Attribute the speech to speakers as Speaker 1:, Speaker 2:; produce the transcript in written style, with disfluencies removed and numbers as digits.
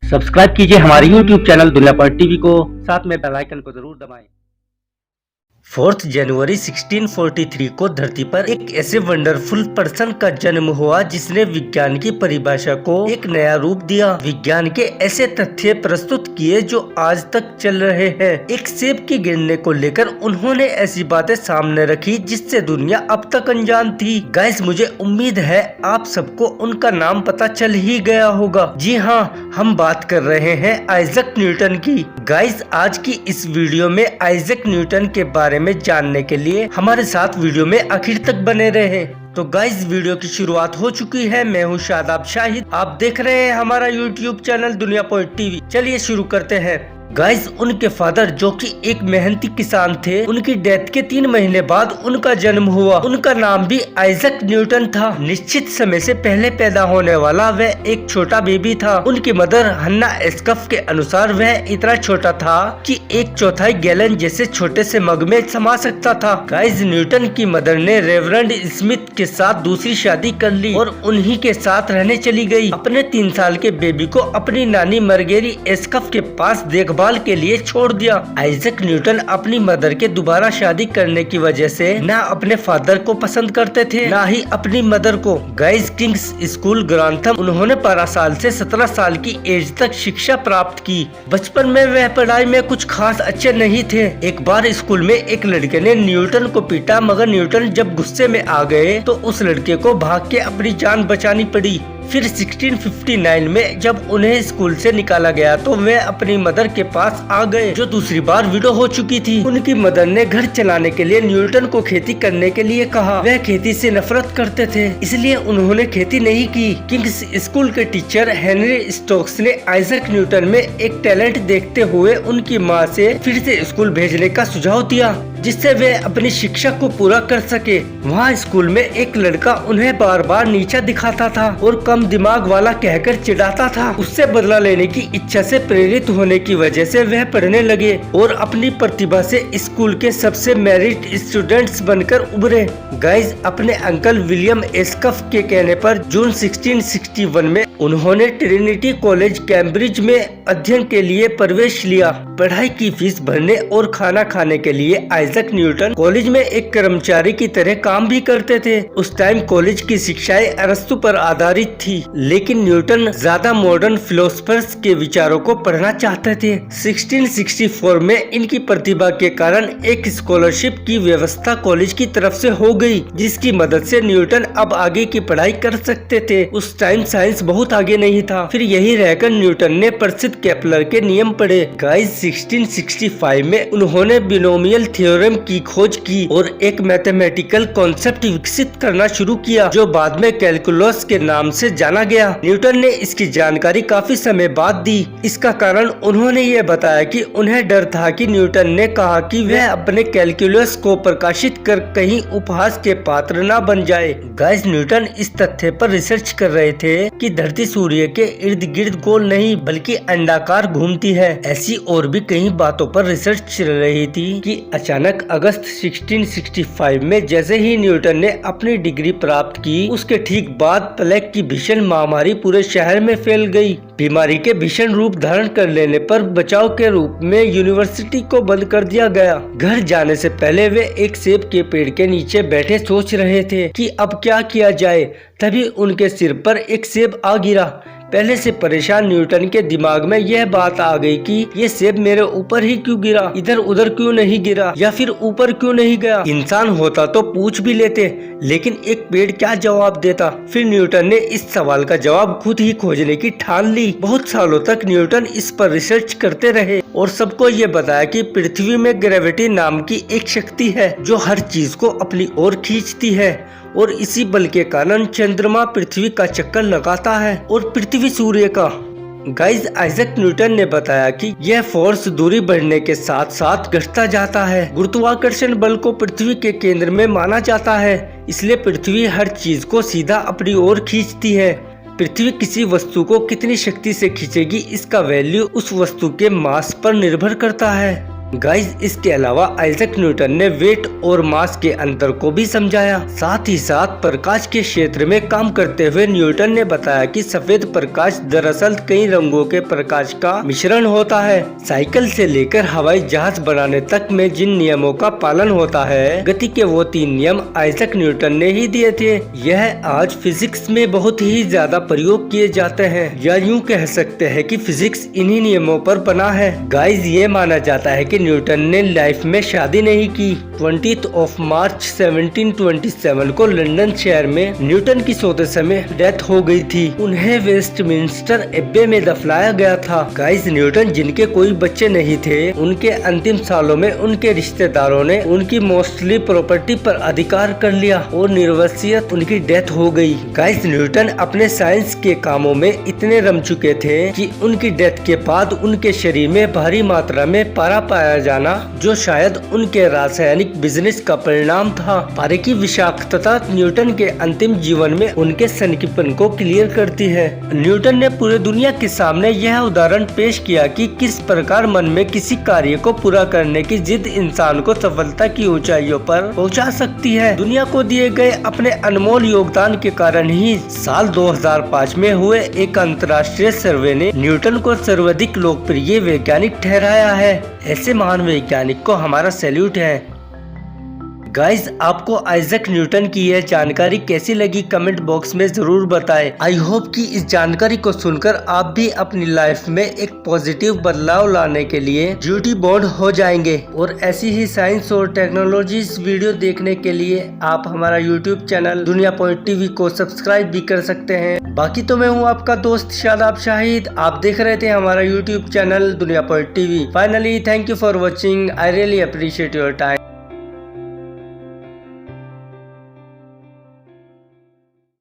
Speaker 1: Subscribe कीजिए हमारे YouTube channel दुनिया पर टीवी को, साथ में बेल आइकन को जरूर दबाएं। 4 जनवरी 1643 को धरती पर एक ऐसे वंडरफुल पर्सन का जन्म हुआ जिसने विज्ञान की परिभाषा को एक नया रूप दिया। विज्ञान के ऐसे तथ्य प्रस्तुत किए जो आज तक चल रहे हैं। एक सेब के गिरने को लेकर उन्होंने ऐसी बातें सामने रखी जिससे दुनिया अब तक अनजान थी। गाइस, मुझे उम्मीद है आप सबको उनका नाम पता चल ही गया होगा। जी हाँ, हम बात कर रहे हैं आइजैक न्यूटन की। गाइस, आज की इस वीडियो में आइजैक न्यूटन के बारे में जानने के लिए हमारे साथ वीडियो में आखिर तक बने रहे। तो गाइस, वीडियो की शुरुआत हो चुकी है। मैं हूं शादाब शाहिद, आप देख रहे हैं हमारा यूट्यूब चैनल दुनिया पर टीवी। चलिए शुरू करते हैं। गाइस, उनके फादर जो कि एक मेहनती किसान थे, उनकी डेथ के 3 महीने बाद उनका जन्म हुआ। उनका नाम भी आइजैक न्यूटन था। निश्चित समय से पहले पैदा होने वाला वह एक छोटा बेबी था। उनकी मदर हन्ना एस्कफ के अनुसार वह इतना छोटा था कि 1/4 गैलन जैसे छोटे से मग में समा सकता था। गाइस, न्यूटन की मदर ने रेवरेंड स्मिथ के साथ दूसरी शादी कर ली और उन्हीं के साथ रहने चली गई। अपने 3 साल के बेबी को अपनी नानी मरगेरी एस्कफ के पास देखभाल के लिए छोड़ दिया। आइजैक न्यूटन अपनी मदर के दोबारा शादी करने की वजह से न अपने फादर को पसंद करते थे, न ही अपनी मदर को। गाइस, किंग्स स्कूल ग्रांथम उन्होंने 12 साल से 17 साल की एज तक शिक्षा प्राप्त की। बचपन में वह पढ़ाई में कुछ खास अच्छे नहीं थे। एक बार स्कूल में एक लड़के ने न्यूटन को पीटा, मगर न्यूटन जब गुस्से में आ गए तो उस लड़के को भाग के अपनी जान बचानी पड़ी। फिर 1659 में जब उन्हें स्कूल से निकाला गया तो वे अपनी मदर के पास आ गए, जो दूसरी बार विडो हो चुकी थी। उनकी मदर ने घर चलाने के लिए न्यूटन को खेती करने के लिए कहा। वह खेती से नफरत करते थे, इसलिए उन्होंने खेती नहीं की। किंग्स स्कूल के टीचर हेनरी स्टोक्स ने आइजैक न्यूटन में एक टैलेंट देखते हुए उनकी माँ से फिर से स्कूल भेजने का सुझाव दिया, जिससे वे अपनी शिक्षा को पूरा कर सके। वहाँ स्कूल में एक लड़का उन्हें बार बार नीचा दिखाता था और कम दिमाग वाला कहकर चिढ़ाता था। उससे बदला लेने की इच्छा से प्रेरित होने की वजह से वह पढ़ने लगे और अपनी प्रतिभा से स्कूल के सबसे मेरिट स्टूडेंट्स बनकर उभरे। गाइस, अपने अंकल विलियम एस्कफ के कहने पर जून 1661 में उन्होंने ट्रिनिटी कॉलेज कैम्ब्रिज में अध्ययन के लिए प्रवेश लिया। पढ़ाई की फीस भरने और खाना खाने के लिए आइजैक न्यूटन कॉलेज में एक कर्मचारी की तरह काम भी करते थे। उस टाइम कॉलेज की शिक्षाएं अरस्तु पर आधारित थी, लेकिन न्यूटन ज्यादा मॉडर्न फिलोसफर्स के विचारों को पढ़ना चाहते थे। 1664 में इनकी प्रतिभा के कारण एक स्कॉलरशिप की व्यवस्था कॉलेज की तरफ से हो गई, जिसकी मदद से न्यूटन अब आगे की पढ़ाई कर सकते थे। उस टाइम साइंस बहुत आगे नहीं था। फिर यही रहकर न्यूटन ने प्रसिद्ध केपलर के नियम पढ़े। गाइस, 1665 में उन्होंने बिनोमियल थ्योरम की खोज की और एक मैथमेटिकल कॉन्सेप्ट विकसित करना शुरू किया, जो बाद में कैलकुलस के नाम से जाना गया। न्यूटन ने इसकी जानकारी काफी समय बाद दी। इसका कारण उन्होंने ये बताया कि उन्हें डर था कि न्यूटन ने कहा कि वह अपने कैलकुलस को प्रकाशित कर कहीं उपहास के पात्र न बन जाए। गाइस, न्यूटन इस तथ्य पर रिसर्च कर रहे थे कि धरती सूर्य के इर्द गिर्द गोल नहीं बल्कि अंडाकार घूमती है। ऐसी और भी कई बातों पर रिसर्च चल रही थी कि अचानक अगस्त 1665 में जैसे ही न्यूटन ने अपनी डिग्री प्राप्त की, उसके ठीक बाद प्लेग की भीषण महामारी पूरे शहर में फैल गई। बीमारी के भीषण रूप धारण कर लेने पर बचाव के रूप में यूनिवर्सिटी को बंद कर दिया गया। घर जाने से पहले वे एक सेब के पेड़ के नीचे बैठे सोच रहे थे कि अब क्या किया जाए। तभी उनके सिर पर एक सेब आ गिरा। पहले से परेशान न्यूटन के दिमाग में यह बात आ गई कि ये सेब मेरे ऊपर ही क्यों गिरा, इधर उधर क्यों नहीं गिरा या फिर ऊपर क्यों नहीं गया। इंसान होता तो पूछ भी लेते, लेकिन एक पेड़ क्या जवाब देता। फिर न्यूटन ने इस सवाल का जवाब खुद ही खोजने की ठान ली। बहुत सालों तक न्यूटन इस पर रिसर्च करते रहे और सबको ये बताया कि पृथ्वी में ग्रेविटी नाम की एक शक्ति है जो हर चीज को अपनी ओर खींचती है, और इसी बल के कारण चंद्रमा पृथ्वी का चक्कर लगाता है और पृथ्वी सूर्य का। गाइस, आइजैक न्यूटन ने बताया कि यह फोर्स दूरी बढ़ने के साथ साथ घटता जाता है। गुरुत्वाकर्षण बल को पृथ्वी के केंद्र में माना जाता है, इसलिए पृथ्वी हर चीज को सीधा अपनी ओर खींचती है। पृथ्वी किसी वस्तु को कितनी शक्ति से खींचेगी, इसका वैल्यू उस वस्तु के मास पर निर्भर करता है। गाइस इसके अलावा आइजैक न्यूटन ने वेट और मास के अंतर को भी समझाया। साथ ही साथ प्रकाश के क्षेत्र में काम करते हुए न्यूटन ने बताया कि सफेद प्रकाश दरअसल कई रंगों के प्रकाश का मिश्रण होता है। साइकिल से लेकर हवाई जहाज बनाने तक में जिन नियमों का पालन होता है, गति के वो 3 नियम आइजैक न्यूटन ने ही दिए थे। यह आज फिजिक्स में बहुत ही ज्यादा प्रयोग किए जाते हैं, या यूँ कह सकते हैं कि फिजिक्स इन्हीं नियमों पर बना है। गाइस ये माना जाता है कि न्यूटन ने लाइफ में शादी नहीं की। 20 मार्च 1727 को लंदन शहर में न्यूटन की सोते समय डेथ हो गई थी। उन्हें वेस्टमिंस्टर एब्बे में दफनाया गया था। गाइस न्यूटन जिनके कोई बच्चे नहीं थे, उनके अंतिम सालों में उनके रिश्तेदारों ने उनकी मोस्टली प्रॉपर्टी पर अधिकार कर लिया और निर्वसियत उनकी डेथ हो गई। गाइस न्यूटन अपने साइंस के कामों में इतने रम चुके थे कि उनकी डेथ के बाद उनके शरीर में भारी मात्रा में पारा पाया जाना, जो शायद उनके रासायनिक बिजनेस का परिणाम था। पारे की विषाक्तता न्यूटन के अंतिम जीवन में उनके सनकीपन को क्लियर करती है। न्यूटन ने पूरे दुनिया के सामने यह उदाहरण पेश किया कि किस प्रकार मन में किसी कार्य को पूरा करने की जिद इंसान को सफलता की ऊंचाइयों पर पहुंचा सकती है। दुनिया को दिए गए अपने अनमोल योगदान के कारण ही साल 2005 में हुए एक अंतर्राष्ट्रीय सर्वे ने न्यूटन को सर्वाधिक लोकप्रिय वैज्ञानिक ठहराया है। ऐसे महान वैज्ञानिक को हमारा सैल्यूट है। गाइस आपको आइजैक न्यूटन की यह जानकारी कैसी लगी, कमेंट बॉक्स में जरूर बताएं। आई होप कि इस जानकारी को सुनकर आप भी अपनी लाइफ में एक पॉजिटिव बदलाव लाने के लिए ड्यूटी बॉन्ड हो जाएंगे। और ऐसी ही साइंस और टेक्नोलॉजी वीडियो देखने के लिए आप हमारा यूट्यूब चैनल दुनिया पॉइंट टीवी को सब्सक्राइब भी कर सकते हैं। बाकी तो मैं हूँ आपका दोस्त शादाब शाहिद, आप देख रहे थे हमारा यूट्यूब चैनल दुनिया point TV. Finally thank you for watching, I really appreciate your time.